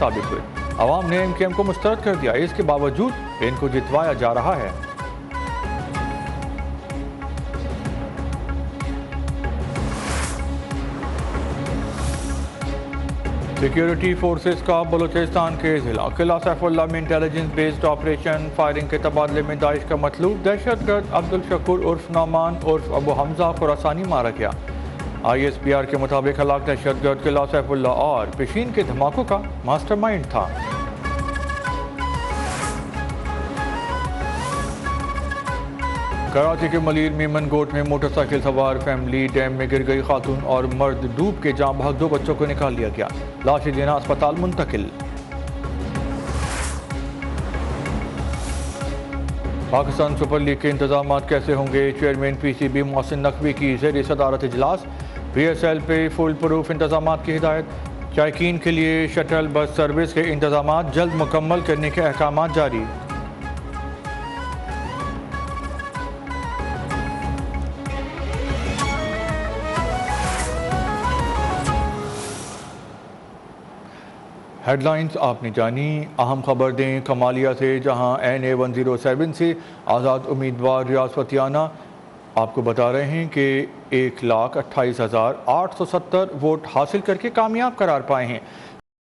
साबित हुए। अवाम ने MKM को मुस्तरद कर दिया, इसके बावजूद इनको जितवाया जा रहा है। सिक्योरिटी फोर्सेस का बलूचिस्तान के जिला किला सैफुल्ला में इंटेलिजेंस बेस्ड ऑपरेशन फायरिंग के तबादले में दाइश का मतलूब दहशतगर्द अब्दुल शकूर उर्फ नौमान उर्फ अबू हमजा खुरासानी मारा गया। ISPR के मुताबिक हलाक दहशतगर्द किला सैफुल्ला और पेशीन के धमाकों का मास्टरमाइंड था। कराची के मलीर मेमन गोट में मोटरसाइकिल सवार फैमिली डैम में गिर गई, खातून और मर्द डूब के जाम भाग, 2 बच्चों को निकाल लिया गया, लाशें जिना अस्पताल मुंतकिल। पाकिस्तान सुपर लीग के इंतजाम कैसे होंगे, चेयरमैन PCB मोहसिन नकवी की ज़ेर सदारत इजलास। PSL पे फुल प्रूफ इंतजाम की हिदायत। शायकीन के लिए शटल बस सर्विस के इंतजाम जल्द मुकम्मल करने के अहकाम जारी। हेडलाइंस आपने जानी। अहम खबर दें कमालिया से, जहां NA 107 से आज़ाद उम्मीदवार रियाज फतियाना आपको बता रहे हैं कि 1,28,870 वोट हासिल करके कामयाब करार पाए हैं।